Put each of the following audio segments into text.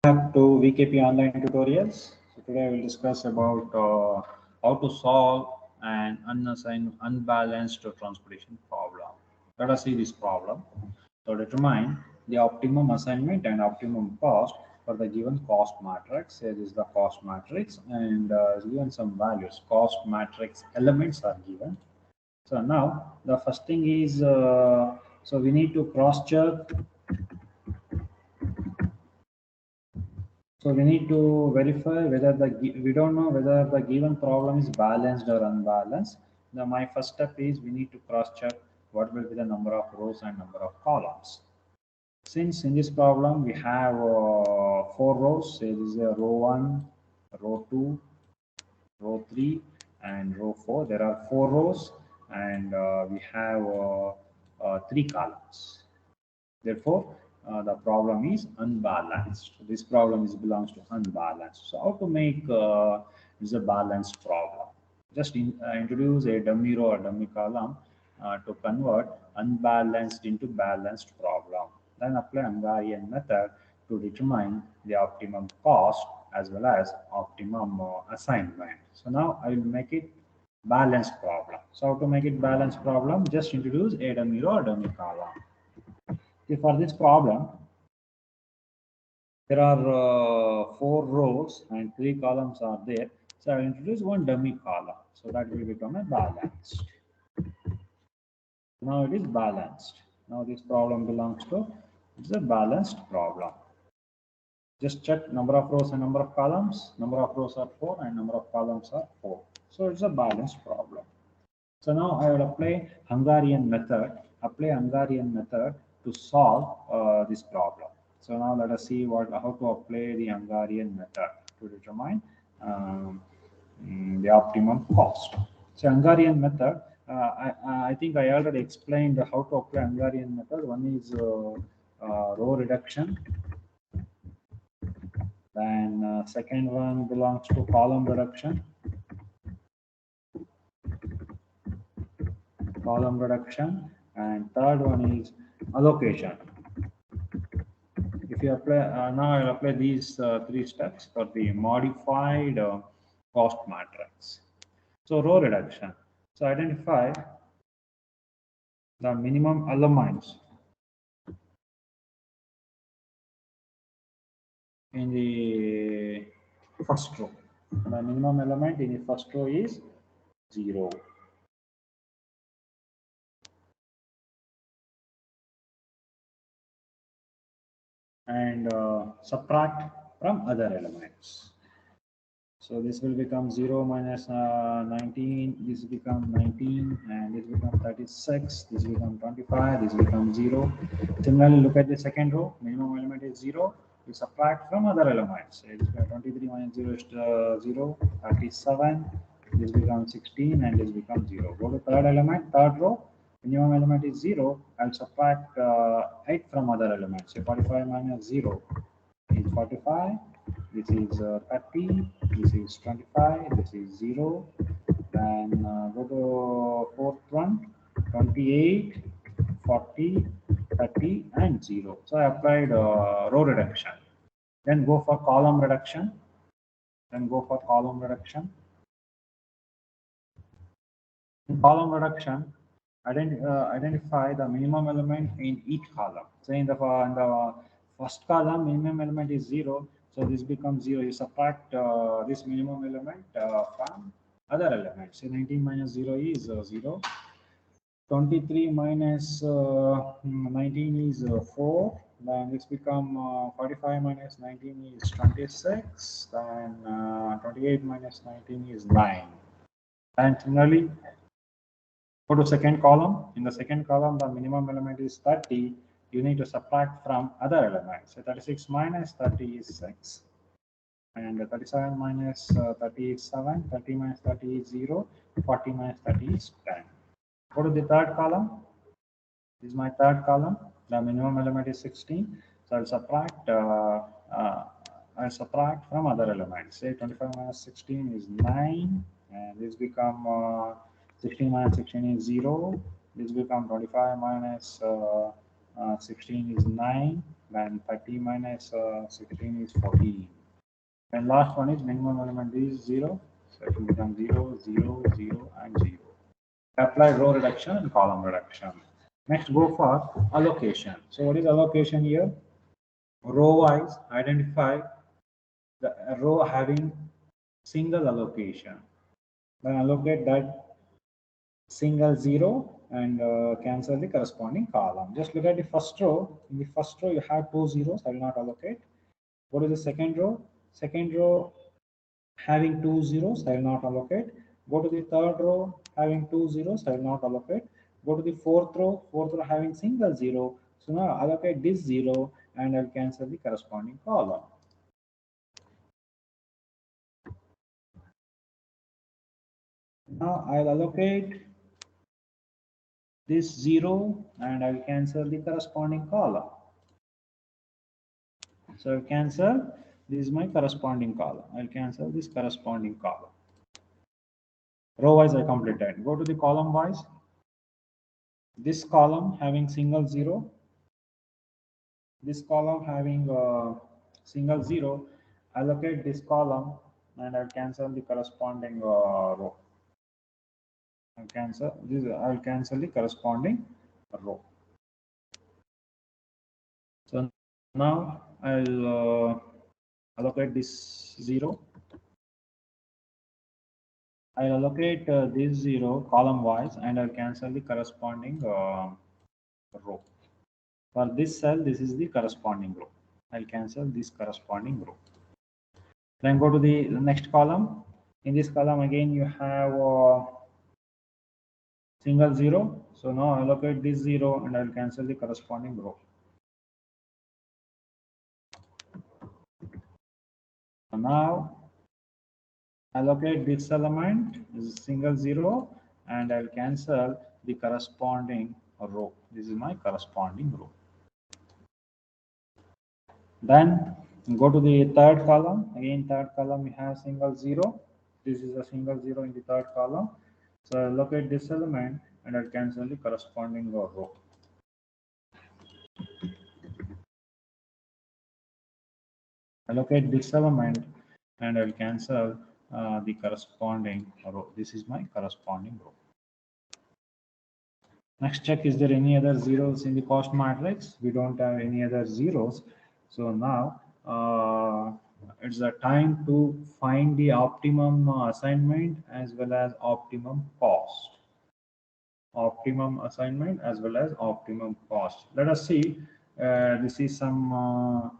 Back to VKP online tutorials. So today I will discuss about how to solve an unassigned unbalanced transportation problem. Let us see this problem. So determine the optimum assignment and optimum cost for the given cost matrix. Here is the cost matrix and given some values. Cost matrix elements are given. So now the first thing is so we need to cross check. So we need to verify whether we don't know whether the given problem is balanced or unbalanced. Now my first step is we need to cross check what will be the number of rows and number of columns. Since in this problem we have 4 rows, so this is a row 1, row 2, row 3 and row 4. There are 4 rows and we have 3 columns. Therefore, the problem is unbalanced. This problem belongs to unbalanced. So how to make is a balanced problem? Just introduce a dummy row or dummy column to convert unbalanced into balanced problem. Then apply Hungarian method to determine the optimum cost as well as optimum assignment. So now I will make it balanced problem. So how to make it balanced problem? Just introduce a dummy row or dummy column. For this problem, there are 4 rows and 3 columns are there. So I will introduce one dummy column. So that will become a balanced. Now it is balanced. Now this problem belongs to, it's a balanced problem. Just check number of rows and number of columns. Number of rows are 4 and number of columns are 4. So it's a balanced problem. So now I will apply Hungarian method. Apply Hungarian method to solve this problem. So now let us see how to apply the Hungarian method to determine the optimum cost. So Hungarian method, I think I already explained how to apply Hungarian method. One is row reduction. Then second one belongs to column reduction. And third one is allocation. If you apply now I'll apply these 3 steps for the modified cost matrix. So row reduction. So identify the minimum elements in the first row. The minimum element in the first row is 0. And subtract from other elements. So this will become 0 minus 19, this become 19, and this become 36, this become 25, this become 0. Similarly, look at the second row, minimum element is 0. We subtract from other elements. It is 23 minus 0 is 0, 37, this becomes 16, and this becomes 0. Go to third element, third row, minimum element is 0. I'll subtract 8 from other elements. So 45 minus 0 is 45. This is 30. This is 25. This is 0. Then go to fourth one, 28, 40, 30, and 0. So I applied row reduction. Then go for column reduction. In column reduction, identify the minimum element in each column. So in the first column, minimum element is 0. So this becomes 0. You subtract this minimum element from other elements. So 19 minus 0 is 0. 23 minus 19 is 4. Then this become 45 minus 19 is 26. Then 28 minus 19 is 9. And similarly, go to second column. In the second column, the minimum element is 30. You need to subtract from other elements. So 36 minus 30 is 6. And 37 minus 30 is 7. 30 minus 30 is 0. 40 minus 30 is 10. Go to the third column. This is my third column. The minimum element is 16. So I'll subtract from other elements. Say 25 minus 16 is 9. And this become 16 minus 16 is 0. This become 25 minus 16 is 9, then 30 minus 16 is 14. And last one is minimum element is 0, so it will become 0, 0, 0, and 0. Apply row reduction and column reduction. Next, go for allocation. So what is allocation here? Row wise, identify the row having single allocation. Then allocate that single 0 and cancel the corresponding column. Just look at the first row. In the first row, you have 2 zeros. I will not allocate. Go to the second row. Second row having 2 zeros, I will not allocate. Go to the third row having 2 zeros, I will not allocate. Go to the fourth row having single 0. So now allocate this 0 and I'll cancel the corresponding column. Now I'll allocate this 0 and I'll cancel the corresponding column. So I'll cancel, this is my corresponding column. I'll cancel this corresponding column. Row wise I completed. Go to the column wise. This column having single 0, this column having single 0, allocate this column and I'll cancel the corresponding row. I'll cancel the corresponding row. So now I'll allocate this 0. I'll allocate this 0 column wise and I'll cancel the corresponding row. For this cell, this is the corresponding row. I'll cancel this corresponding row. Then go to the next column. In this column again you have single 0. So now allocate this 0 and I'll cancel the corresponding row. So now allocate this element, this is single 0, and I'll cancel the corresponding row. This is my corresponding row. Then go to the third column. Again, third column we have single 0. This is a single 0 in the third column. So I'll locate this element and I'll cancel the corresponding row. Allocate this element and I'll cancel the corresponding row. This is my corresponding row. Next, check is there any other zeros in the cost matrix. We don't have any other zeros. So now it's the time to find the optimum assignment as well as optimum cost. Optimum assignment as well as optimum cost. Let us see. This is some,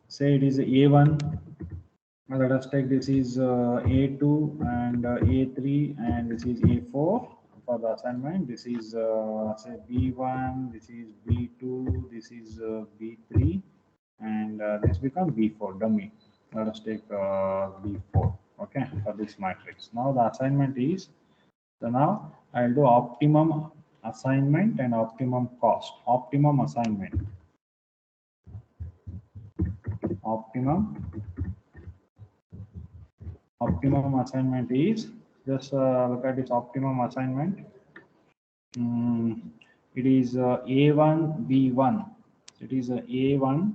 say it is A1. Let us take this is A2 and A3 and this is A4 for the assignment. This is say B1, this is B2, this is B3 and this becomes B4 dummy. Let us take B4, okay, for this matrix. Now the assignment is, so now I'll do optimum assignment and optimum cost. Optimum assignment. Optimum assignment is, just look at this optimum assignment. It is A1 B1. It is A1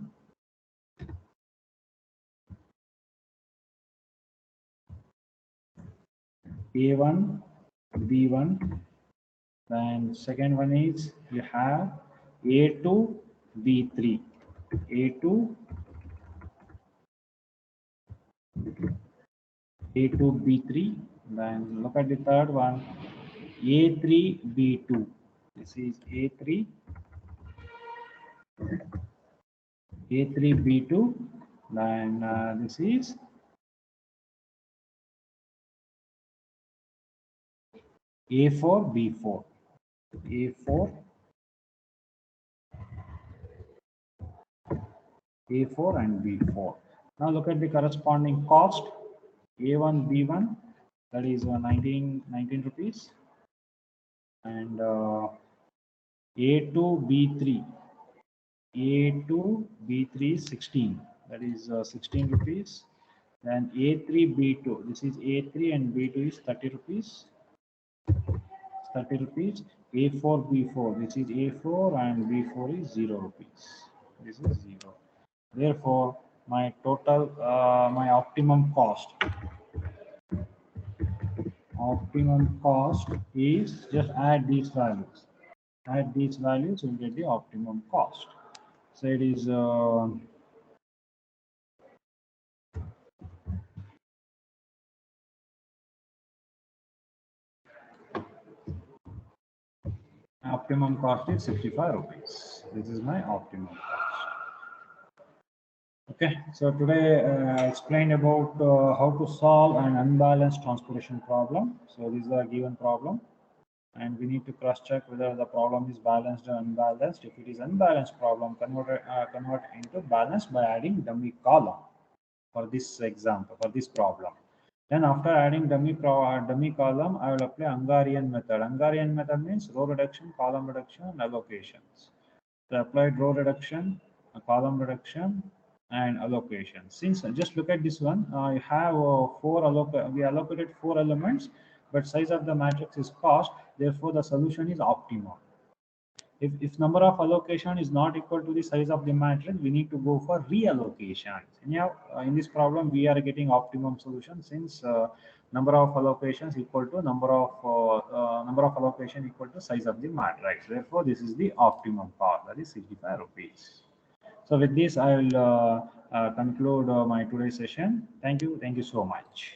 A1 B1. Then second one is you have A2 B3. A2 B3. Then look at the third one, A3 B2. This is A3 B2. Then this is A4 B4. A4 and B4. Now look at the corresponding cost. A1 B1, that is 19 rupees, and A2 B3 is 16, that is 16 rupees. Then A3 B2, this is A3 and B2 is 30 rupees. A4, B4, which is A4 and B4 is 0 rupees. This is 0. Therefore, my total, my optimum cost is just add these values. Add these values, you'll get the optimum cost. So it is optimum cost is 65 rupees. This is my optimum cost. Okay, so today I explained about how to solve an unbalanced transportation problem. So this is a given problem, and we need to cross-check whether the problem is balanced or unbalanced. If it is unbalanced problem, convert into balanced by adding dummy column for this example, for this problem. Then after adding dummy column, I will apply Hungarian method. Hungarian method means row reduction, column reduction, and allocations. So applied row reduction, column reduction, and allocation. Since just look at this one, I have we allocated 4 elements, but size of the matrix is cost. Therefore, the solution is optimal. If number of allocation is not equal to the size of the matrix, we need to go for reallocation. Anyhow, in this problem, we are getting optimum solution since number of allocations equal to number of allocation equal to size of the matrix. Therefore, this is the optimum cost, that is 65 rupees. So with this, I will conclude my today's session. Thank you so much.